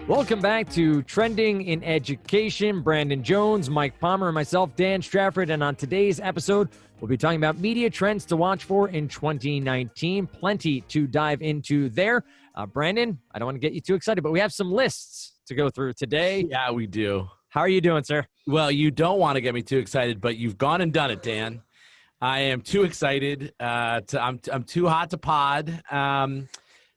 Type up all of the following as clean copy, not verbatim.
Welcome back to Trending in Education. Brandon Jones, Mike Palmer, and myself, Dan Strafford. And on today's episode, we'll be talking about media trends to watch for in 2019. Plenty to dive into there. Brandon, I don't want to get you too excited, but we have some lists to go through today. Yeah, we do. How are you doing, sir? Well, you don't want to get me too excited, but you've gone and done it, Dan. I am too excited. I'm too hot to pod.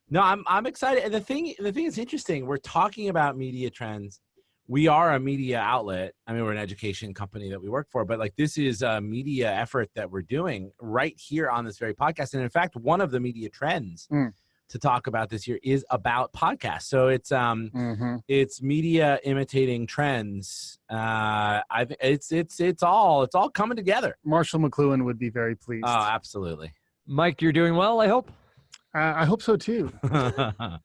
No, I'm excited. And the thing is interesting. We're talking about media trends. We are a media outlet. I mean, we're an education company that we work for, but like this is a media effort that we're doing right here on this very podcast. And in fact, one of the media trends to talk about this year is about podcasts. So it's media imitating trends. It's all coming together. Marshall McLuhan would be very pleased. Oh, absolutely. Mike, you're doing well, I hope? I hope so too.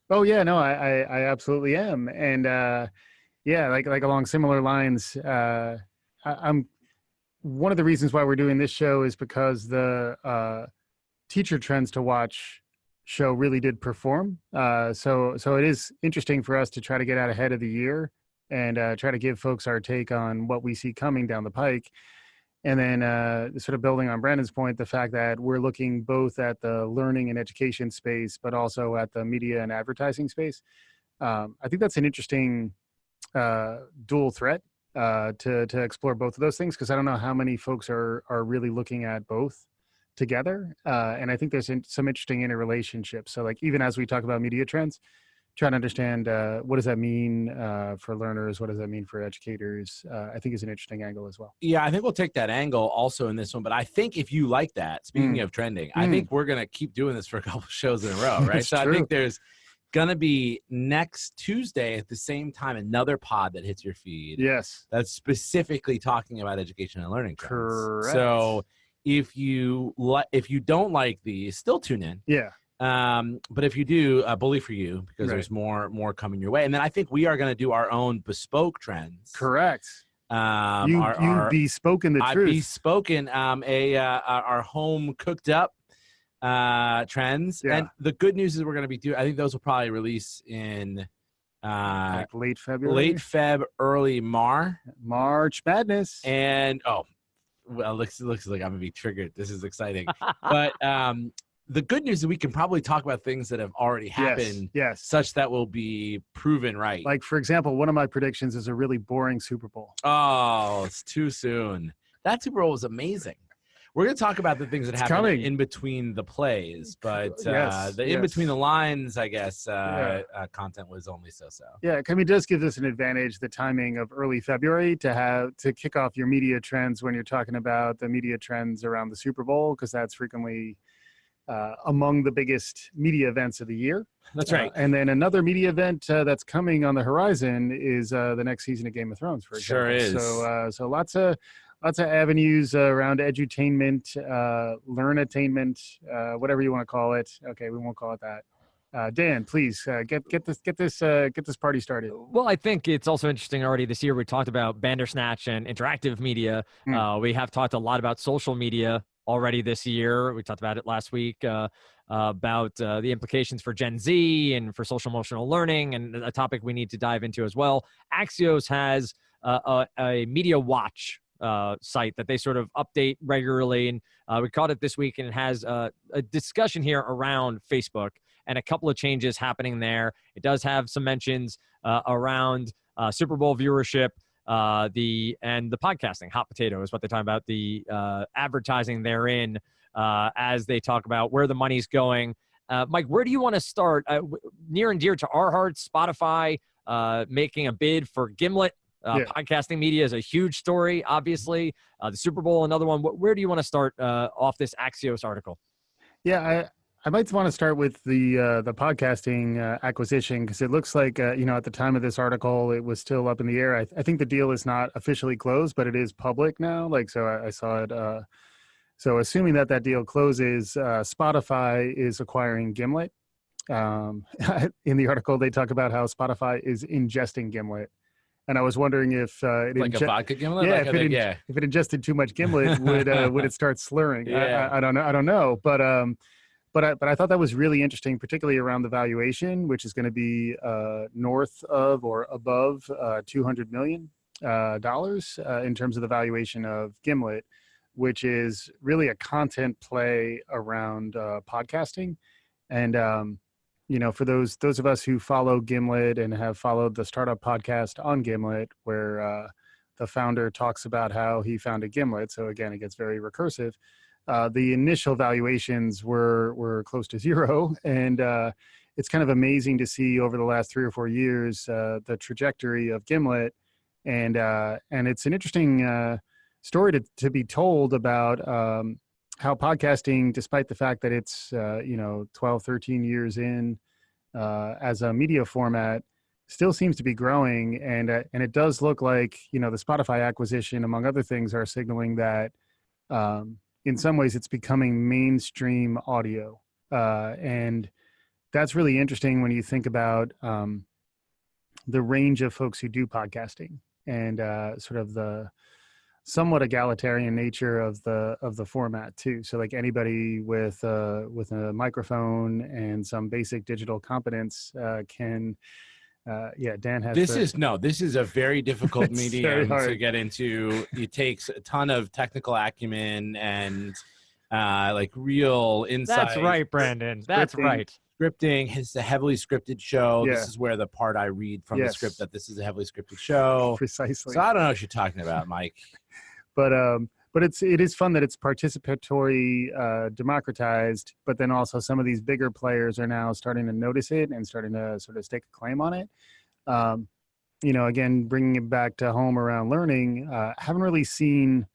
Oh yeah, no, I absolutely am. And yeah, like along similar lines, I'm one of the reasons why we're doing this show is because the teacher trends to watch show really did perform. So it is interesting for us to try to get out ahead of the year and try to give folks our take on what we see coming down the pike. And then sort of building on Brandon's point, the fact that we're looking both at the learning and education space, but also at the media and advertising space. I think that's an interesting dual threat to explore both of those things, because I don't know how many folks are really looking at both together. And I think there's some interesting interrelationships. So like even as we talk about media trends, trying to understand what does that mean for learners? What does that mean for educators? I think is an interesting angle as well. Yeah, I think we'll take that angle also in this one. But I think if you like that, speaking of trending, I think we're going to keep doing this for a couple shows in a row, right? So true. I think there's going to be next Tuesday at the same time another pod that hits your feed. Yes. That's specifically talking about education and learning trends. Correct. So if you don't like these, still tune in. Yeah. But if you do, bully for you, because there's more coming your way. And then I think we are going to do our own bespoke trends. Correct. You bespoken the truth. I bespoken our home cooked up trends. Yeah. And the good news is we're going to be I think those will probably release in like late February, late Feb, early March Madness. And well, looks like I'm gonna be triggered. This is exciting. But the good news is we can probably talk about things that have already happened, yes, such that will be proven right. Like, for example, one of my predictions is a really boring Super Bowl. Oh, it's too soon. That Super Bowl was amazing. We're going to talk about the things that happen in between the plays, but in between the lines, I guess, content was only so-so. Yeah, it does give us an advantage, the timing of early February, to kick off your media trends when you're talking about the media trends around the Super Bowl, because that's frequently among the biggest media events of the year. That's right. And then another media event that's coming on the horizon is the next season of Game of Thrones, for example. Sure is. So lots of avenues around edutainment, learn-attainment, whatever you want to call it. Okay, we won't call it that. Dan, please get this party started. Well, I think it's also interesting already this year. We talked about Bandersnatch and interactive media. We have talked a lot about social media already this year. We talked about it last week about the implications for Gen Z and for social emotional learning, and a topic we need to dive into as well. Axios has a media watch site that they sort of update regularly, and we caught it this week, and it has a discussion here around Facebook and a couple of changes happening there. It does have some mentions around Super Bowl viewership, the podcasting. Hot potato is what they're talking about, the advertising therein, as they talk about where the money's going. Mike, where do you want to start? Near and dear to our hearts, Spotify making a bid for Gimlet. Podcasting media is a huge story, obviously. The Super Bowl, another one. Where do you want to start off this Axios article? Yeah, I might want to start with the podcasting acquisition, because it looks like, at the time of this article, it was still up in the air. I think the deal is not officially closed, but it is public now. So I saw it. So assuming that deal closes, Spotify is acquiring Gimlet. In the article, they talk about how Spotify is ingesting Gimlet. And I was wondering if a vodka Gimlet, if it ingested too much Gimlet, would it start slurring? Yeah. I don't know, but but I thought that was really interesting, particularly around the valuation, which is going to be north of or above $200 million in terms of the valuation of Gimlet, which is really a content play around podcasting. And for those of us who follow Gimlet and have followed the startup podcast on Gimlet, where the founder talks about how he founded Gimlet. So again, it gets very recursive. The initial valuations were close to zero, and it's kind of amazing to see over the last 3 or 4 years the trajectory of Gimlet, and it's an interesting story to be told about how podcasting, despite the fact that it's 12, 13 years in as a media format, still seems to be growing, and it does look like the Spotify acquisition, among other things, are signaling that in some ways it's becoming mainstream audio, and that's really interesting when you think about the range of folks who do podcasting and sort of the somewhat egalitarian nature of the format too. So like anybody with a microphone and some basic digital competence can. Dan has. This is a very difficult medium to get into. It takes a ton of technical acumen and like real insight. That's right, Brandon. That's right. Scripting. It's a heavily scripted show. Yeah. This is where the part I read from the script that this is a heavily scripted show. Precisely. So I don't know what you're talking about, Mike. But it is fun that it's participatory, democratized, but then also some of these bigger players are now starting to notice it and starting to sort of stake a claim on it. Again, bringing it back to home around learning, haven't really seen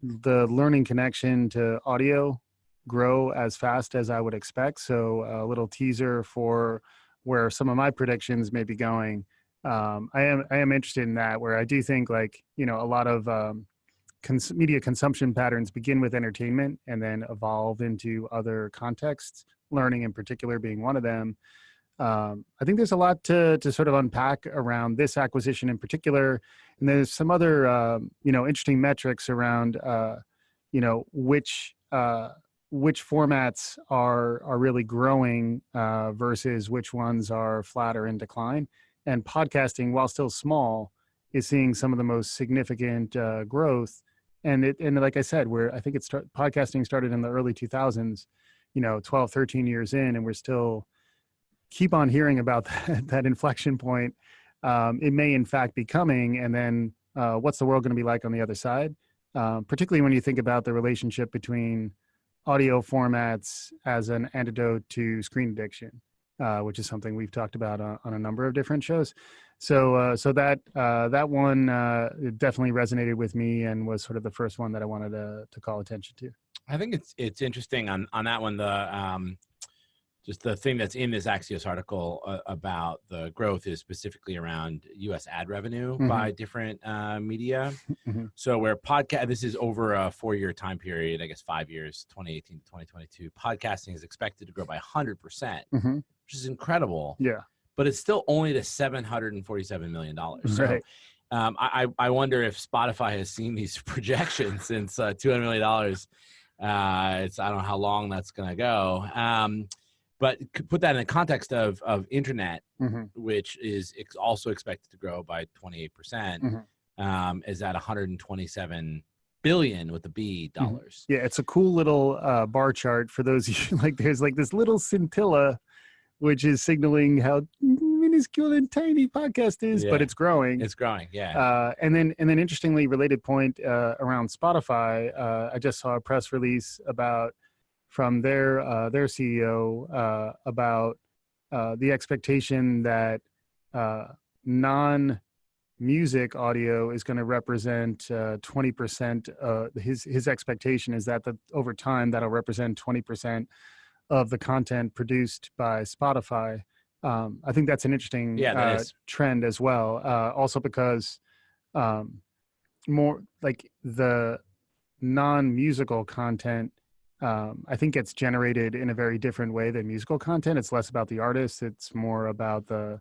the learning connection to audio grow as fast as I would expect. So a little teaser for where some of my predictions may be going. I am interested in that, where I do think a lot of media consumption patterns begin with entertainment and then evolve into other contexts, learning in particular being one of them. I think there's a lot to sort of unpack around this acquisition in particular. And there's some other, interesting metrics around, which formats are really growing versus which ones are flat or in decline. And podcasting, while still small, is seeing some of the most significant growth. And like I said, podcasting started in the early 2000s, 12, 13 years in, and we're still keep on hearing about that inflection point. It may in fact be coming, and then what's the world going to be like on the other side? Particularly when you think about the relationship between audio formats as an antidote to screen addiction, which is something we've talked about on a number of different shows. So that one definitely resonated with me and was sort of the first one that I wanted to call attention to. I think it's interesting on that one. Just the thing that's in this Axios article about the growth is specifically around U.S. ad revenue by different media. So where this is over a 4-year time period, I guess 5 years, 2018 to 2022, podcasting is expected to grow by 100%, which is incredible. Yeah. But it's still only to $747 million. So right. I wonder if Spotify has seen these projections since $200 million. I don't know how long that's going to go. But put that in the context of internet, which is also expected to grow by 28%, is at 127 billion with the B dollars. Yeah, it's a cool little bar chart for those of you, there's this little scintilla, which is signaling how minuscule and tiny podcast is, but it's growing. It's growing, yeah. And then interestingly, related point around Spotify, I just saw a press release from their CEO about the expectation that non-music audio is going to represent 20%. His expectation is that over time that'll represent 20% of the content produced by Spotify. I think that's an interesting trend as well. Also because more like the non-musical content, I think it's generated in a very different way than musical content. It's less about the artist. It's more about the,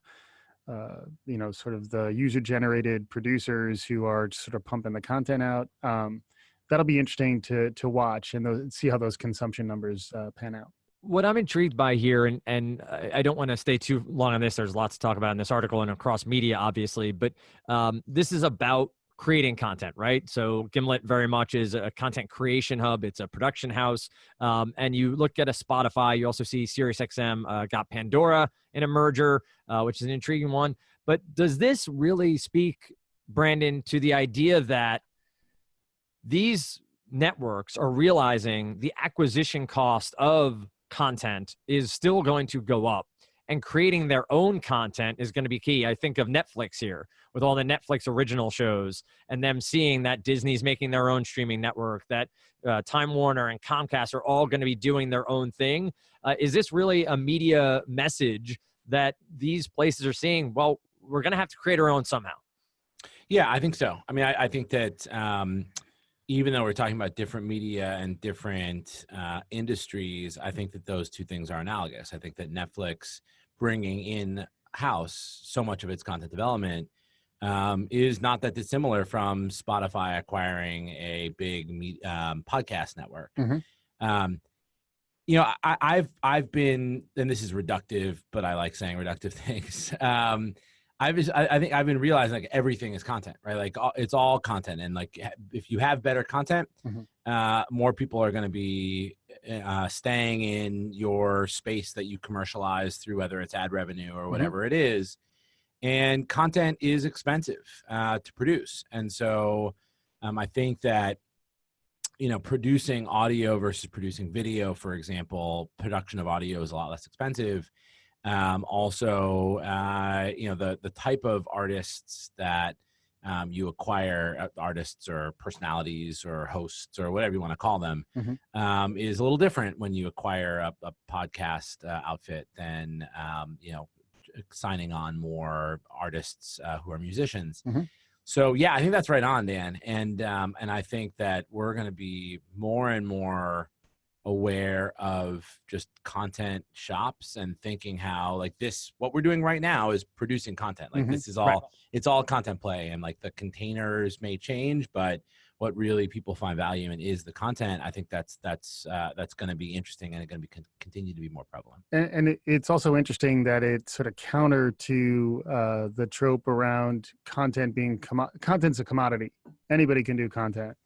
sort of the user-generated producers who are just sort of pumping the content out. That'll be interesting to watch and see how those consumption numbers pan out. What I'm intrigued by here, and I don't want to stay too long on this. There's lots to talk about in this article and across media, obviously, but this is about creating content, right? So Gimlet very much is a content creation hub. It's a production house. And you look at a Spotify, you also see SiriusXM got Pandora in a merger, which is an intriguing one. But does this really speak, Brandon, to the idea that these networks are realizing the acquisition cost of content is still going to go up, and creating their own content is going to be key? I think of Netflix here with all the Netflix original shows, and them seeing that Disney's making their own streaming network, that Time Warner and Comcast are all going to be doing their own thing. Is this really a media message that these places are seeing? Well, we're going to have to create our own somehow. Yeah, I think so. I mean, I think that even though we're talking about different media and different industries, I think that those two things are analogous. I think that Netflix bringing in-house so much of its content development is not that dissimilar from Spotify acquiring a big podcast network. Mm-hmm. You know, I've been, and this is reductive, but I like saying reductive things. I think I've been realizing like everything is content, right? Like it's all content, and like if you have better content, more people are going to be staying in your space that you commercialize through, whether it's ad revenue or whatever it is. And content is expensive to produce, and so I think that, you know, producing audio versus producing video, for example, production of audio is a lot less expensive. Also, you know, the type of artists that you acquire, artists or personalities or hosts or whatever you want to call them, is a little different when you acquire a podcast outfit than, you know, signing on more artists who are musicians. So yeah, I think that's right on, Dan. And I think that we're going to be more and more aware of just content shops and thinking how like this, what we're doing right now is producing content. Like this is all, it's all content play, and like the containers may change, but what really people find value in is the content. I think that's going to be interesting, and it's going to be continue to be more prevalent. And it's also interesting that it's sort of counter to the trope around content being content's a commodity. Anybody can do content,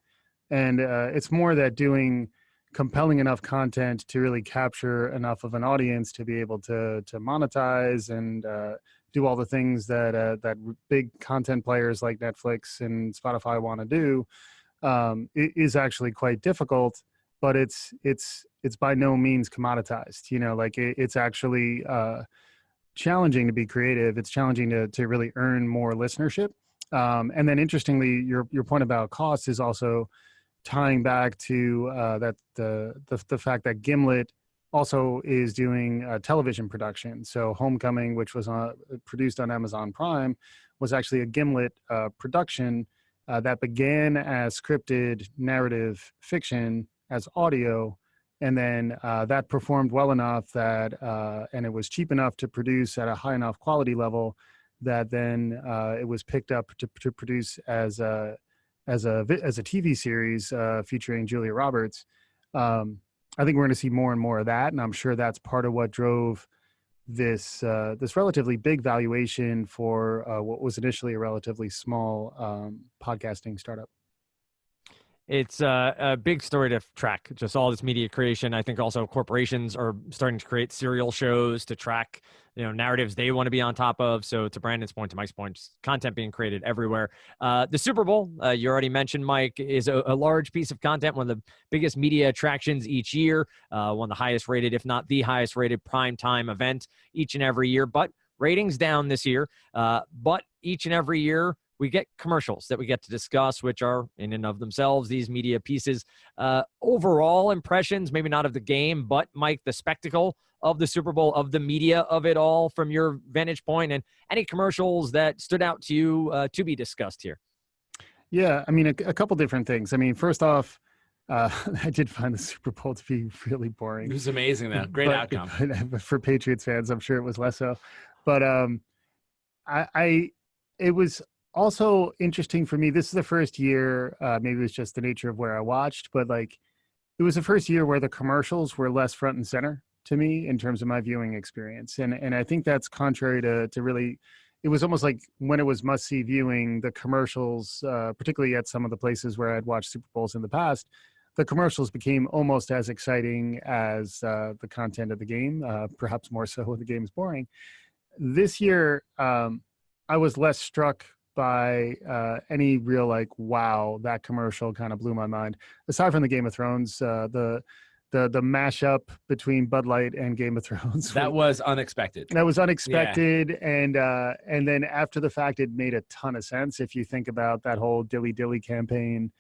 and it's more that doing compelling enough content to really capture enough of an audience to be able to monetize and do all the things that that big content players like Netflix and Spotify want to do. It is actually quite difficult, but it's by no means commoditized. You know, like it's actually challenging to be creative. It's challenging to really earn more listenership. And then interestingly, your point about cost is also tying back to that the fact that Gimlet also is doing television production. So Homecoming, which was produced on Amazon Prime, was actually a Gimlet production that began as scripted narrative fiction as audio, and then that performed well enough that and it was cheap enough to produce at a high enough quality level that then it was picked up to produce as a TV series featuring Julia Roberts. I think we're going to see more and more of that, and I'm sure that's part of what drove this relatively big valuation for what was initially a relatively small podcasting startup. It's a big story to track, just all this media creation. I think also corporations are starting to create serial shows to track, you know, narratives they want to be on top of. So to Brandon's point, to Mike's point, just content being created everywhere. The Super Bowl, you already mentioned, Mike, is a large piece of content, one of the biggest media attractions each year, one of the highest rated, if not the highest rated primetime event each and every year. But ratings down this year. But each and every year, we get commercials that we get to discuss, which are in and of themselves these media pieces. Overall impressions, maybe not of the game, but Mike, the spectacle of the Super Bowl, of the media of it all from your vantage point, and any commercials that stood out to you to be discussed here. Yeah, I mean, a couple different things. I mean, first off, I did find the Super Bowl to be really boring. It was amazing, though. Great outcome. But for Patriots fans, I'm sure it was less so. But it was also interesting for me. This is the first year, maybe it was just the nature of where I watched, but like it was the first year where the commercials were less front and center. to me in terms of my viewing experience. And I think that's contrary to really, it was almost like when it was must-see viewing, the commercials, particularly at some of the places where I'd watched Super Bowls in the past, the commercials became almost as exciting as the content of the game, perhaps more so when the game is boring. This year, I was less struck by any real like, wow, that commercial kind of blew my mind. Aside from the Game of Thrones, the mashup between Bud Light and Game of Thrones. That was unexpected. That was unexpected. Yeah. And then after the fact, it made a ton of sense. If you think about that whole Dilly Dilly campaign,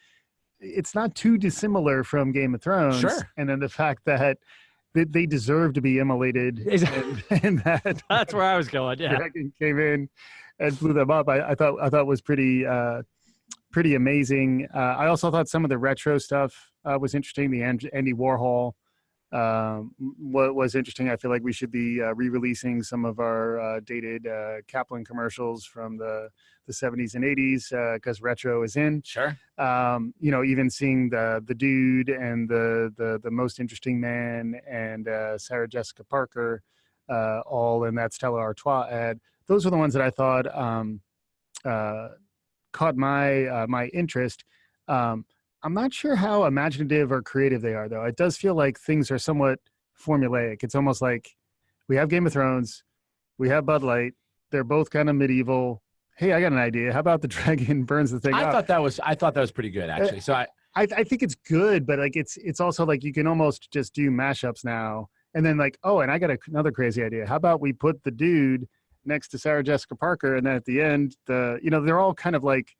it's not too dissimilar from Game of Thrones. Sure. And then the fact that they deserve to be immolated. And that's where I was going. Yeah. Dragon came in and blew them up. I thought was pretty amazing. I also thought some of the retro stuff was interesting. The Andy Warhol was interesting. I feel like we should be re-releasing some of our dated Kaplan commercials from the 70s and 80s because retro is in. Sure. Even seeing the dude and the most interesting man and Sarah Jessica Parker all in that Stella Artois ad. Those were the ones that I thought caught my interest. I'm not sure how imaginative or creative they are, though. It does feel like things are somewhat formulaic. It's almost like we have Game of Thrones, we have Bud Light. They're both kind of medieval. Hey, I got an idea. How about the dragon burns the thing up? I thought that was pretty good, actually. So I think it's good, but like it's also like you can almost just do mashups now. And then like, oh, and I got another crazy idea. How about we put the dude next to Sarah Jessica Parker, and then at the end, they're all kind of like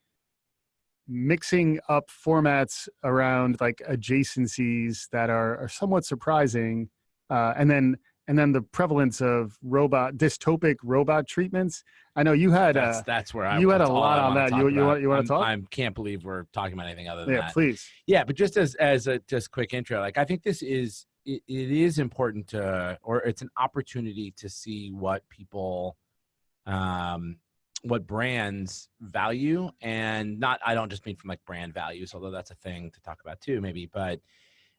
mixing up formats around like adjacencies that are somewhat surprising, and then the prevalence of dystopic robot treatments. I know you had that's where you had a lot on that. You want to talk? I can't believe we're talking about anything other than that. Yeah, please. Yeah, but just as a just quick intro, like I think this is it is important or it's an opportunity to see what people what brands value, and I don't just mean from like brand values, although that's a thing to talk about too, maybe, but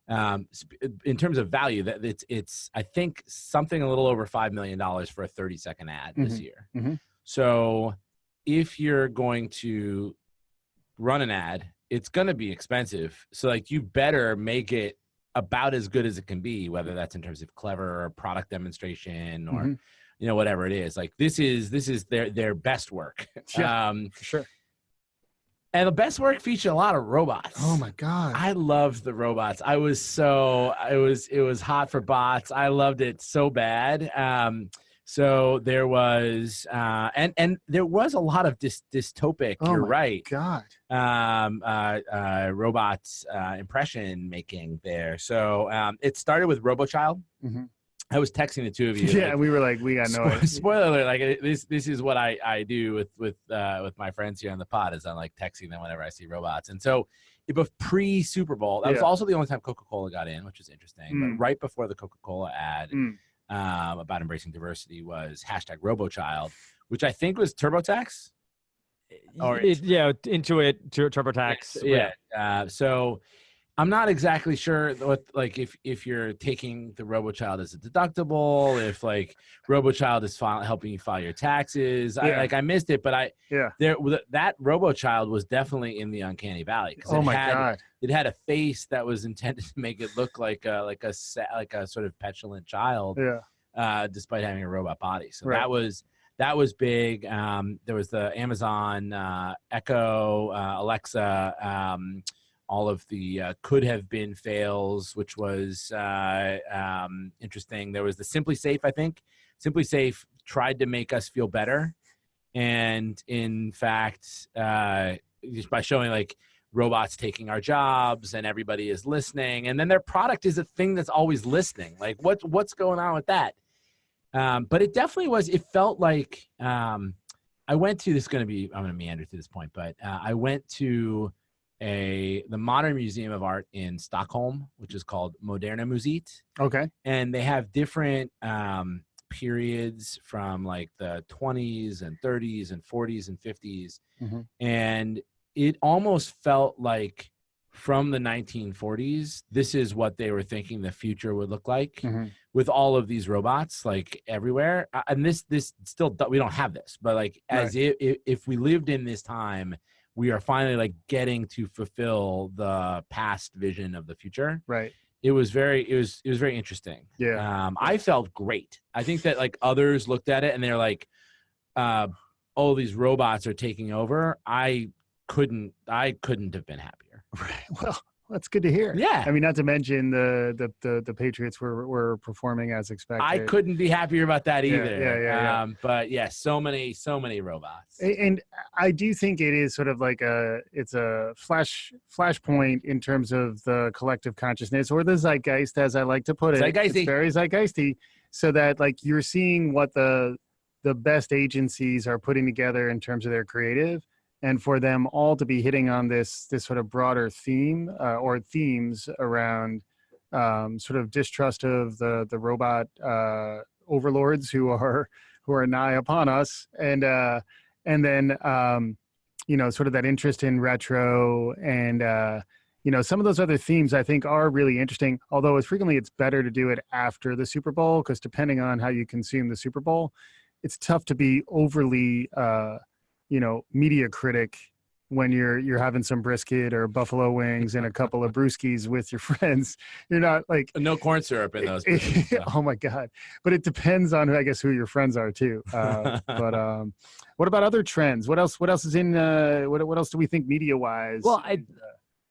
in terms of value, that it's I think something a little over $5 million for a 30-second ad this year. Mm-hmm. So if you're going to run an ad, it's going to be expensive. So like you better make it about as good as it can be, whether that's in terms of clever or product demonstration or whatever it is. Like this is their best work. Yeah, for sure. And the best work featured a lot of robots. Oh my God. I loved the robots. It was hot for bots. I loved it so bad. So there was and there was a lot of dystopic, you're right. God. Robots impression making there. So it started with RoboChild. Mm-hmm. I was texting the two of you. Yeah, we were like, we got no idea. Spoiler alert! Like this is what I do with my friends here on the pod. Is I'm like texting them whenever I see robots. And so, but pre Super Bowl, that was also the only time Coca-Cola got in, which is interesting. But right before the Coca-Cola ad about embracing diversity was #RoboChild, which I think was TurboTax. Intuit, TurboTax. Yeah. So I'm not exactly sure what, like, if you're taking the RoboChild as a deductible, if like RoboChild is helping you file your taxes. Yeah. I missed it, but that RoboChild was definitely in the uncanny valley. Oh my God! It had a face that was intended to make it look like a sort of petulant child. Yeah. Despite having a robot body. So right. that was big. There was the Amazon Echo, Alexa. All of the could have been fails, which was interesting. There was the Simply Safe, I think. Simply Safe tried to make us feel better. And in fact, just by showing like robots taking our jobs and everybody is listening. And then their product is a thing that's always listening. Like what's going on with that? But it definitely was, it felt like I went to, I'm going to meander to this point, but I went to the Modern Museum of Art in Stockholm, which is called Moderna Museet. Okay. And they have different periods from like the 20s and 30s and 40s and 50s. Mm-hmm. And it almost felt like from the 1940s, this is what they were thinking the future would look like Mhm. with all of these robots like everywhere. And this still, we don't have this, but like as if we lived in this time, we are finally like getting to fulfill the past vision of the future. Right. It was very interesting. Yeah. I felt great. I think that like others looked at it and they're like, oh, these robots are taking over. I couldn't have been happier. Right. Well, that's good to hear. Yeah. I mean, not to mention the Patriots were performing as expected. I couldn't be happier about that either. Yeah. But yeah, so many robots. And I do think it is sort of like it's a flashpoint in terms of the collective consciousness, or the zeitgeist, as I like to put it. Zeitgeisty. It's very zeitgeisty, so that like you're seeing what the best agencies are putting together in terms of their creative, and for them all to be hitting on this sort of broader theme or themes around sort of distrust of the robot overlords who are nigh upon us, and then sort of that interest in retro and some of those other themes I think are really interesting, although as frequently it's better to do it after the Super Bowl, because depending on how you consume the Super Bowl, it's tough to be overly media critic when you're having some brisket or buffalo wings and a couple of brewskis with your friends. You're not like no corn syrup in those. Oh my God. But it depends on who your friends are too. But what about other trends? What else is in what else do we think media wise? Well,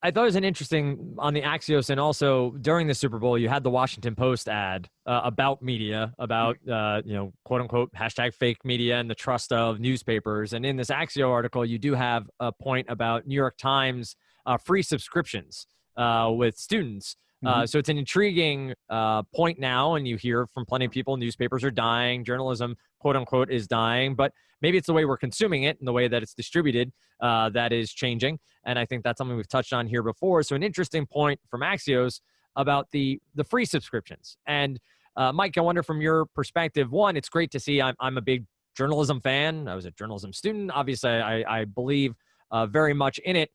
I thought it was an interesting on the Axios, and also during the Super Bowl, you had the Washington Post ad about media, about quote unquote #fake media and the trust of newspapers. And in this Axios article, you do have a point about New York Times free subscriptions with students. So it's an intriguing point now, and you hear from plenty of people, newspapers are dying, journalism, quote unquote, is dying, but maybe it's the way we're consuming it and the way that it's distributed that is changing. And I think that's something we've touched on here before. So an interesting point from Axios about the free subscriptions. And Mike, I wonder from your perspective, one, it's great to see. I'm a big journalism fan. I was a journalism student. Obviously, I believe very much in it.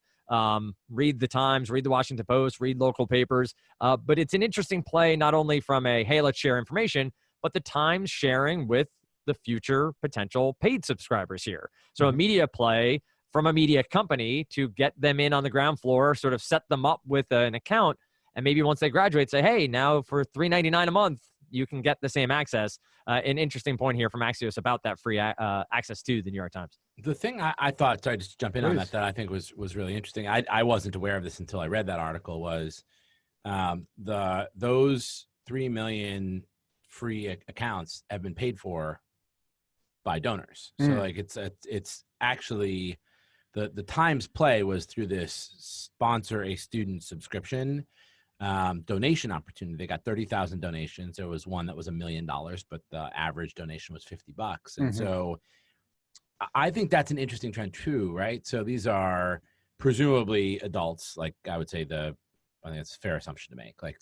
Read the Times, read the Washington Post, read local papers. But it's an interesting play, not only from hey, let's share information, but the Times sharing with the future potential paid subscribers here. So a media play from a media company to get them in on the ground floor, sort of set them up with an account. And maybe once they graduate, say, hey, now for $3.99 a month, you can get the same access. An interesting point here from Axios about that free access to the New York Times. The thing I thought, sorry, just to jump in on that I think was really interesting. I wasn't aware of this until I read that article, was those 3 million free accounts have been paid for by donors. So like it's actually the Times play was through this sponsor a student subscription donation opportunity. They got 30,000 donations. There was one that was $1 million, but the average donation was $50. And so I think that's an interesting trend too, right? So these are presumably adults, like I would say I think it's a fair assumption to make, like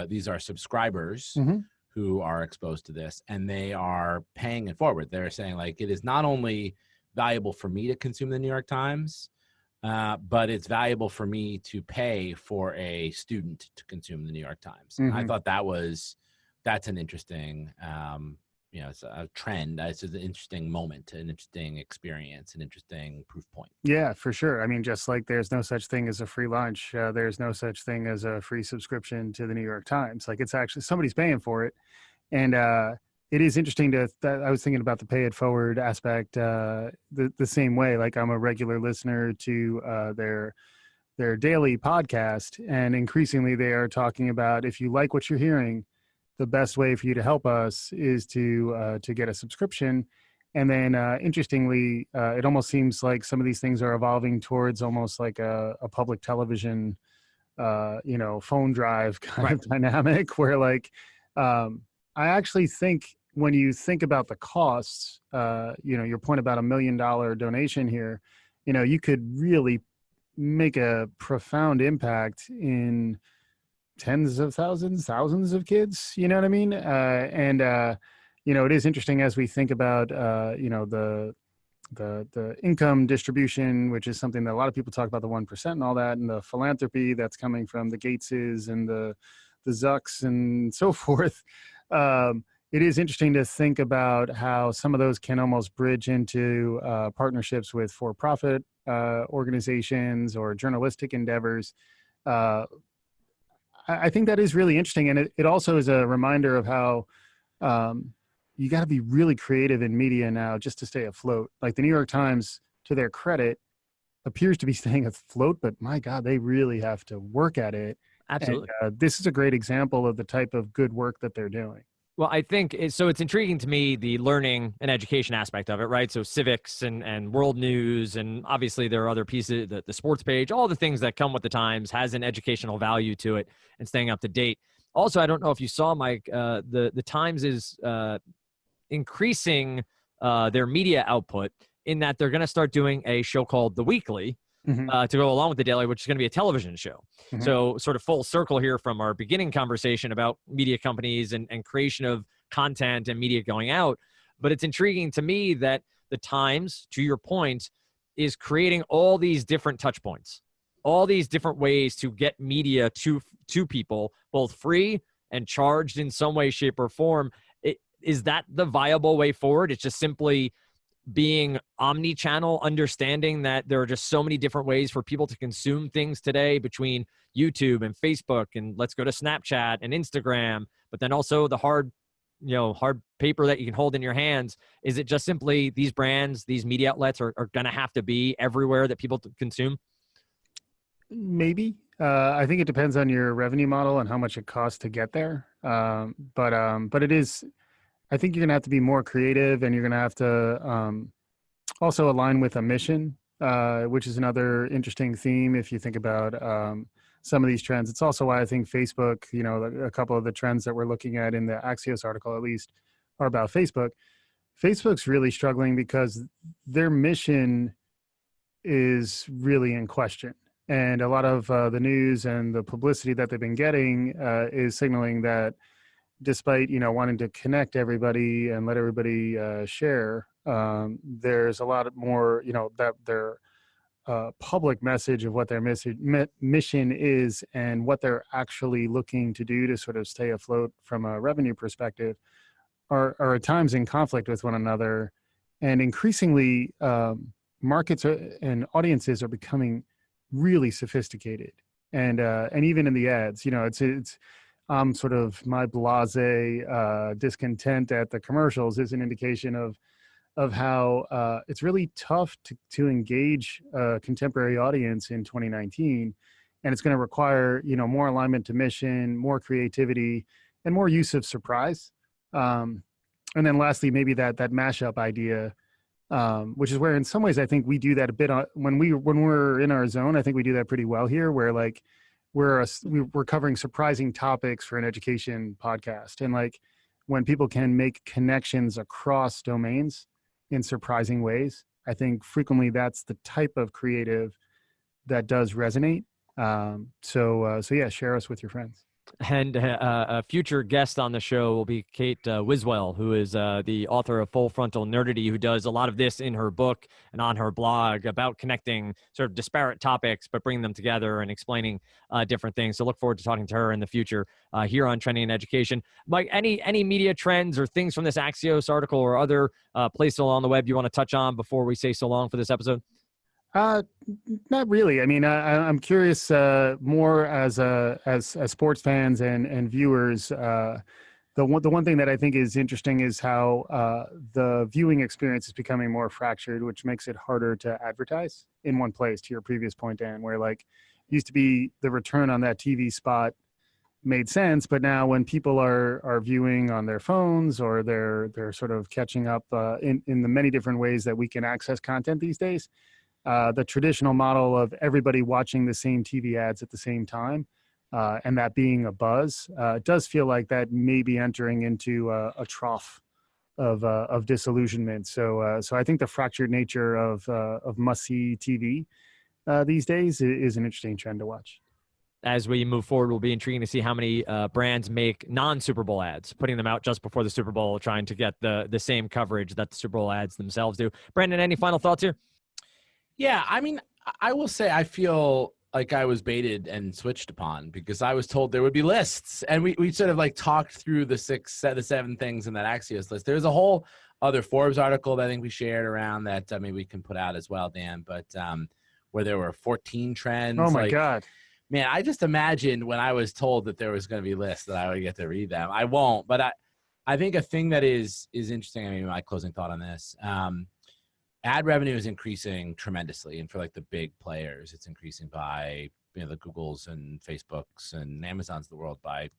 these are subscribers who are exposed to this, and they are paying it forward. They're saying like, it is not only valuable for me to consume the New York Times, but it's valuable for me to pay for a student to consume the New York Times. And I thought that's an interesting, it's a trend. It's an interesting moment, an interesting experience, an interesting proof point. Yeah, for sure. I mean, just like there's no such thing as a free lunch, there's no such thing as a free subscription to the New York Times. Like, it's actually somebody's paying for it. And it is interesting I was thinking about the pay it forward aspect the same way. Like, I'm a regular listener to their daily podcast, and increasingly they are talking about, if you like what you're hearing, the best way for you to help us is to get a subscription. And then interestingly, it almost seems like some of these things are evolving towards almost like a public television, phone drive kind of dynamic, where like, I actually think when you think about the costs, your point about $1 million donation here, you could really make a profound impact in tens of thousands of kids, you know what I mean? It is interesting as we think about, the the income distribution, which is something that a lot of people talk about, the 1% and all that, and the philanthropy that's coming from the Gateses and the Zucks and so forth. It is interesting to think about how some of those can almost bridge into partnerships with for-profit organizations or journalistic endeavors. I think that is really interesting. And it also is a reminder of how you got to be really creative in media now just to stay afloat. Like the New York Times, to their credit, appears to be staying afloat, but my God, they really have to work at it. Absolutely. And, this is a great example of the type of good work that they're doing. Well, I think it's intriguing to me, the learning and education aspect of it, right? So civics and world news, and obviously there are other pieces, the sports page, all the things that come with the Times has an educational value to it and staying up to date. Also, I don't know if you saw, Mike, the Times is increasing their media output in that they're going to start doing a show called The Weekly, to go along with the daily, which is going to be a television show. Mm-hmm. So sort of full circle here from our beginning conversation about media companies and creation of content and media going out. But it's intriguing to me that the Times, to your point, is creating all these different touch points, all these different ways to get media to people, both free and charged in some way, shape, or form. Is that the viable way forward? It's just simply being omni-channel, understanding that there are just so many different ways for people to consume things today between YouTube and Facebook, and let's go to Snapchat and Instagram, but then also the hard paper that you can hold in your hands. Is it just simply these brands, these media outlets are going to have to be everywhere that people consume? Maybe. I think it depends on your revenue model and how much it costs to get there. But it is, I think you're going to have to be more creative, and you're going to have to also align with a mission, which is another interesting theme if you think about some of these trends. It's also why I think Facebook, a couple of the trends that we're looking at in the Axios article, at least, are about Facebook. Facebook's really struggling because their mission is really in question. And a lot of the news and the publicity that they've been getting is signaling that despite, wanting to connect everybody and let everybody share, there's a lot more, that their public message of what their mission is and what they're actually looking to do to sort of stay afloat from a revenue perspective are at times in conflict with one another. And increasingly, markets and audiences are becoming really sophisticated. And even in the ads, it's sort of my blasé discontent at the commercials is an indication of how it's really tough to engage a contemporary audience in 2019. And it's going to require, more alignment to mission, more creativity, and more use of surprise. And then lastly, maybe that mashup idea, which is where in some ways I think we do that a bit when we're in our zone. I think we do that pretty well here, where like we're covering surprising topics for an education podcast, and like when people can make connections across domains in surprising ways, I think frequently that's the type of creative that does resonate. So yeah, share us with your friends. And a future guest on the show will be Kate Wiswell, who is the author of Full Frontal Nerdity, who does a lot of this in her book and on her blog about connecting sort of disparate topics, but bringing them together and explaining different things. So look forward to talking to her in the future here on Trending in Education. Mike, any media trends or things from this Axios article or other places along the web you want to touch on before we say so long for this episode? Not really. I mean, I'm curious more as sports fans and viewers. The one thing that I think is interesting is how the viewing experience is becoming more fractured, which makes it harder to advertise in one place. To your previous point, Dan, where like used to be the return on that TV spot made sense, but now when people are viewing on their phones or they're sort of catching up in the many different ways that we can access content these days. The traditional model of everybody watching the same TV ads at the same time, and that being a buzz, does feel like that may be entering into a trough of disillusionment. So I think the fractured nature of must-see TV these days is an interesting trend to watch. as we move forward will be intriguing to see how many brands make non-Super Bowl ads, putting them out just before the Super Bowl, trying to get the same coverage that the Super Bowl ads themselves do. Brandon, any final thoughts here? Yeah, I mean, I will say I feel like I was baited and switched upon because I was told there would be lists, and we sort of like talked through the 7 things in that Axios list. There's a whole other Forbes article that I think we shared around that maybe we can put out as well, Dan, but where there were 14 trends. Oh my God. Man, I just imagined when I was told that there was going to be lists that I would get to read them. I won't, but I think a thing that is interesting, I mean, my closing thought on this, ad revenue is increasing tremendously. And for like the big players, it's increasing by, the Googles and Facebooks and Amazons of the world by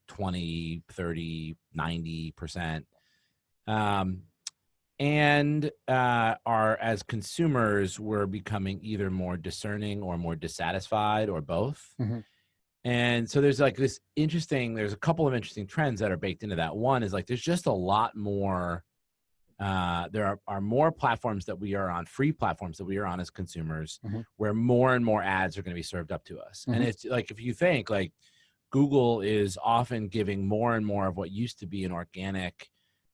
20, 30, 90%. And as consumers, we're becoming either more discerning or more dissatisfied or both. Mm-hmm. And so there's like there's a couple of interesting trends that are baked into that. One is like there's just a lot more, there are more platforms that we are on, free platforms that we are on as consumers, mm-hmm. where more and more ads are going to be served up to us. Mm-hmm. And it's like, if you think like Google is often giving more and more of what used to be an organic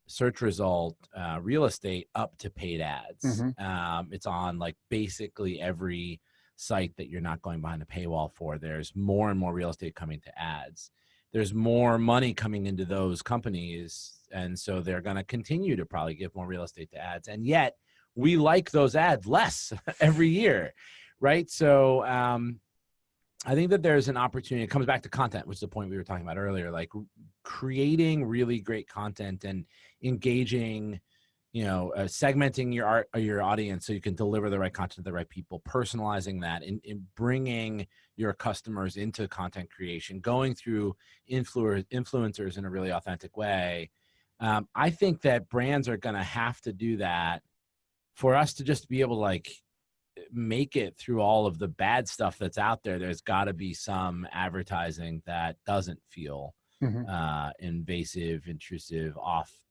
search result real estate up to paid ads. Mm-hmm. It's on like basically every site that you're not going behind a paywall for. There's more and more real estate coming to ads. There's more money coming into those companies, and so they're going to continue to probably give more real estate to ads. And yet we like those ads less every year, right? So I think that there's an opportunity. It comes back to content, which is the point we were talking about earlier, like creating really great content and engaging, segmenting your audience so you can deliver the right content to the right people, personalizing that, and bringing your customers into content creation, going through influencers in a really authentic way. I think that brands are going to have to do that for us to just be able to like make it through all of the bad stuff that's out there. There's got to be some advertising that doesn't feel mm-hmm. Invasive, intrusive,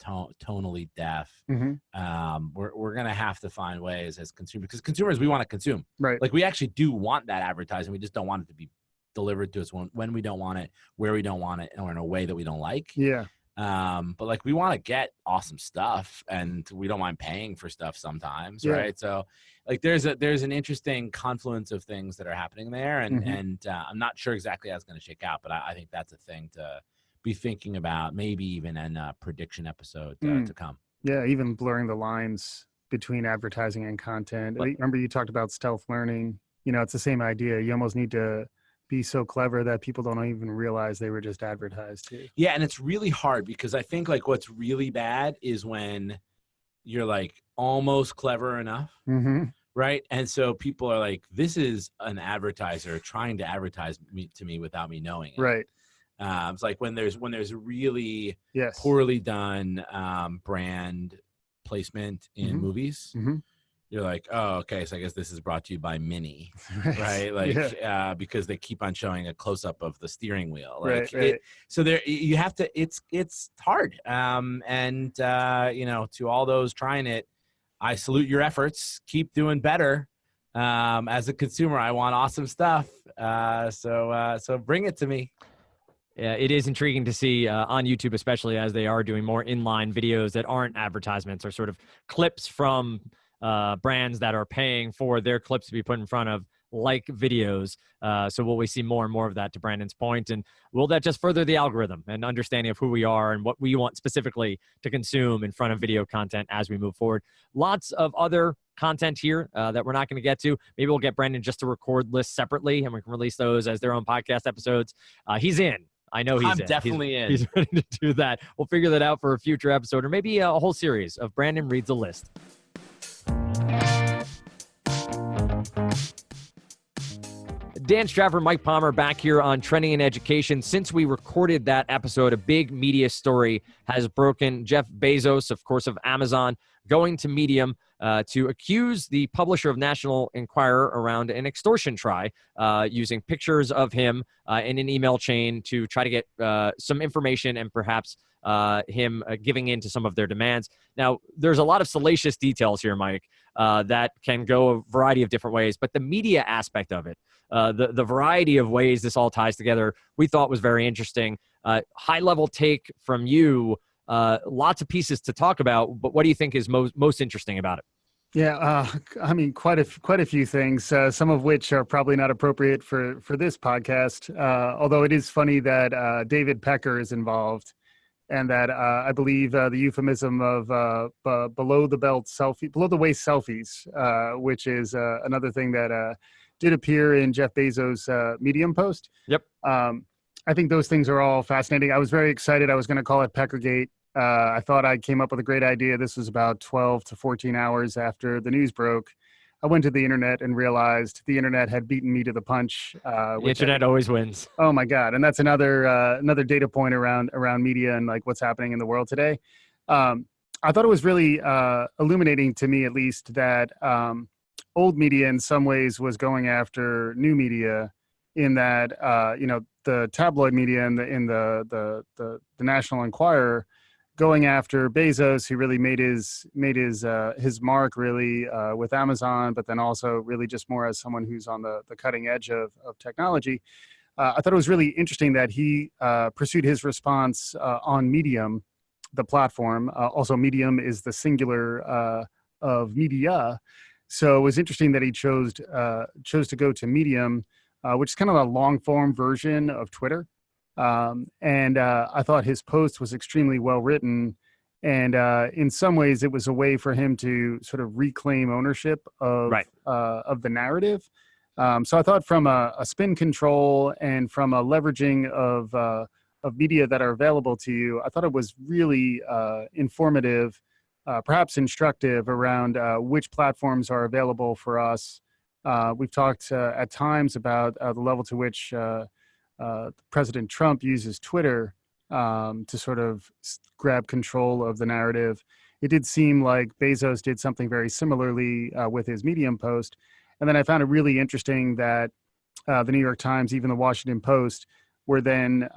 tonally deaf. Mm-hmm. We're going to have to find ways as consumers, because consumers, we want to consume. Right. Like we actually do want that advertising. We just don't want it to be delivered to us when we don't want it, where we don't want it, or in a way that we don't like. Yeah. But like we want to get awesome stuff, and we don't mind paying for stuff sometimes. Yeah. Right. So like there's an interesting confluence of things that are happening there. And, mm-hmm. and I'm not sure exactly how it's going to shake out, but I think that's a thing to be thinking about, maybe even in a prediction episode to come. Yeah. Even blurring the lines between advertising and content. Remember you talked about stealth learning, it's the same idea. You almost need to be so clever that people don't even realize they were just advertised to. Yeah. And it's really hard, because I think like what's really bad is when you're like almost clever enough. Mm-hmm. Right. And so people are like, this is an advertiser trying to advertise to me without me knowing it. Right. It's like when there's really yes. poorly done brand placement in mm-hmm. movies. Mm-hmm. You're like, oh, okay, so I guess this is brought to you by Mini, right? Like, yeah. Because they keep on showing a close up of the steering wheel. Like, right. So there, you have to. It's hard. To all those trying it, I salute your efforts. Keep doing better. As a consumer, I want awesome stuff. So bring it to me. Yeah, it is intriguing to see on YouTube, especially as they are doing more inline videos that aren't advertisements or sort of clips from brands that are paying for their clips to be put in front of like videos. So will we see more and more of that, to Brandon's point? And will that just further the algorithm and understanding of who we are and what we want specifically to consume in front of video content as we move forward? Lots of other content here that we're not going to get to. Maybe we'll get Brandon just to record lists separately, and we can release those as their own podcast episodes. He's in. I know he's in. Definitely in. He's ready to do that. We'll figure that out for a future episode, or maybe a whole series of Brandon Reads a List. Dan Strafford, Mike Palmer back here on Trending in Education. Since we recorded that episode, a big media story has broken. Jeff Bezos, of course, of Amazon, going to Medium to accuse the publisher of National Enquirer around an extortion try, using pictures of him in an email chain to try to get some information and perhaps him giving in to some of their demands. Now, there's a lot of salacious details here, Mike, that can go a variety of different ways, but the media aspect of it, the variety of ways this all ties together, we thought was very interesting. High-level take from you, lots of pieces to talk about, but what do you think is most interesting about it? Yeah, I mean, quite a few things, some of which are probably not appropriate for this podcast, although it is funny that David Pecker is involved. And that I believe the euphemism of below the waist selfies, which is another thing that did appear in Jeff Bezos' Medium post. Yep. I think those things are all fascinating. I was very excited. I was going to call it Peckergate. I thought I came up with a great idea. This was about 12 to 14 hours after the news broke. I went to the internet and realized the internet had beaten me to the punch. The internet always wins. Oh my God. And that's another data point around media and like what's happening in the world today. I thought it was really illuminating to me, at least, that old media in some ways was going after new media, in that, the tabloid media and the National Enquirer going after Bezos, who really made his mark really with Amazon, but then also really just more as someone who's on the cutting edge of technology. I thought it was really interesting that he pursued his response on Medium, the platform. Also, Medium is the singular of media, so it was interesting that he chose to go to Medium, which is kind of a long form version of Twitter. And I thought his post was extremely well written, and in some ways it was a way for him to sort of reclaim ownership of the narrative. So I thought from a spin control and from a leveraging of media that are available to you, I thought it was really informative, perhaps instructive around which platforms are available for us. We've talked at times about the level to which President Trump uses Twitter to sort of grab control of the narrative. It did seem like Bezos did something very similarly with his Medium post. And then I found it really interesting that the New York Times, even the Washington Post, were then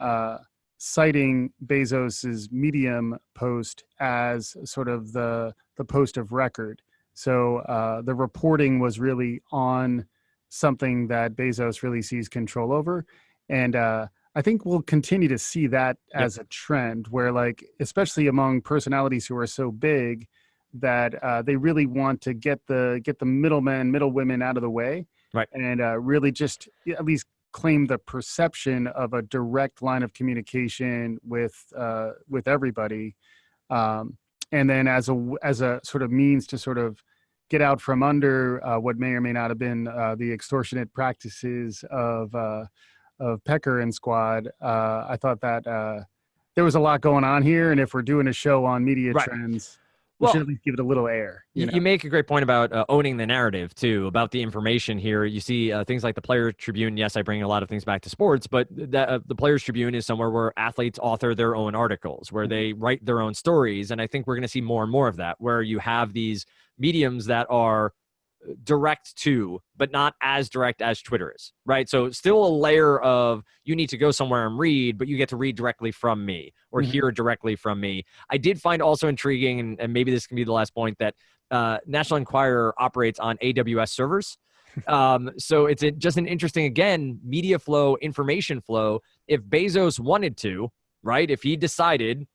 citing Bezos's Medium post as sort of the post of record. So the reporting was really on something that Bezos really sees control over. And I think we'll continue to see that as a trend where, like, especially among personalities who are so big, that they really want to get the middlemen, middlewomen out of the way, right? And really just at least claim the perception of a direct line of communication with everybody, and then as a sort of means to sort of get out from under what may or may not have been the extortionate practices of Pecker and squad. I thought that there was a lot going on here, and if we're doing a show on media trends, we should at least give it a little air. You make a great point about owning the narrative too, about the information here. You see things like the Players Tribune. Yes, I bring a lot of things back to sports, but the Players Tribune is somewhere where athletes author their own articles, where they write their own stories, and I think we're going to see more and more of that, where you have these mediums that are direct to, but not as direct as Twitter is, right? So still a layer of you need to go somewhere and read, but you get to read directly from me or hear directly from me. I did find also intriguing, and maybe this can be the last point, that National Enquirer operates on AWS servers. So it's just an interesting, again, media flow, information flow. If Bezos wanted to, right, if he decided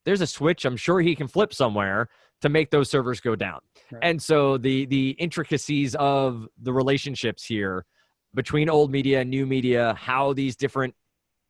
there's a switch, I'm sure he can flip somewhere to make those servers go down. Right. And so the intricacies of the relationships here between old media and new media, how these different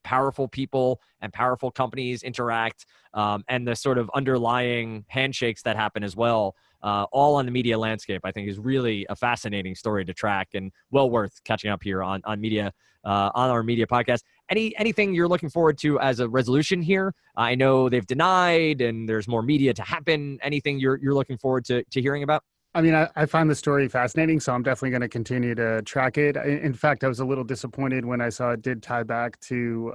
powerful people and powerful companies interact, and the sort of underlying handshakes that happen as well, all on the media landscape, I think is really a fascinating story to track and well worth catching up here on media, on our media podcast. Anything you're looking forward to as a resolution here? I know they've denied and there's more media to happen. Anything you're looking forward to hearing about? I mean, I find the story fascinating, so I'm definitely going to continue to track it. In fact, I was a little disappointed when I saw it did tie back to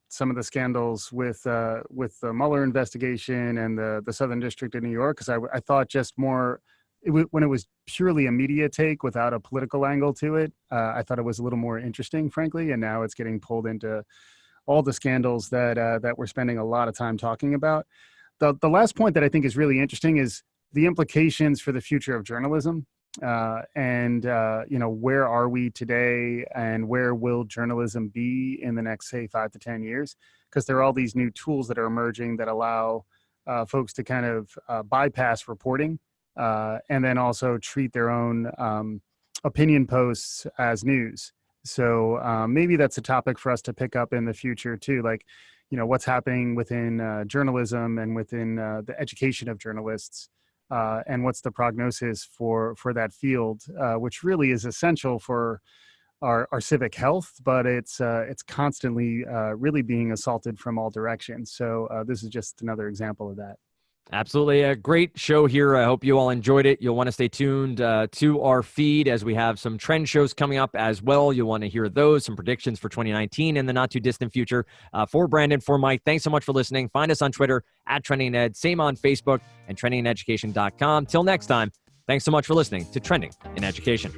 some of the scandals with the Mueller investigation and the Southern District of New York, because I thought just more when it was purely a media take without a political angle to it. I thought it was a little more interesting, frankly, and now it's getting pulled into all the scandals that we're spending a lot of time talking about. The last point that I think is really interesting is the implications for the future of journalism, and where are we today, and where will journalism be in the next, say, 5 to 10 years? Because there are all these new tools that are emerging that allow folks to kind of bypass reporting, and then also treat their own opinion posts as news. So maybe that's a topic for us to pick up in the future too, like, what's happening within journalism and within the education of journalists. And what's the prognosis for that field, which really is essential for our civic health, but it's constantly really being assaulted from all directions. So this is just another example of that. Absolutely. A great show here. I hope you all enjoyed it. You'll want to stay tuned to our feed as we have some trend shows coming up as well. You'll want to hear those, some predictions for 2019 in the not too distant future. For Brandon, for Mike, thanks so much for listening. Find us on Twitter @TrendingEd, same on Facebook, and trendingineducation.com. Till next time, thanks so much for listening to Trending in Education.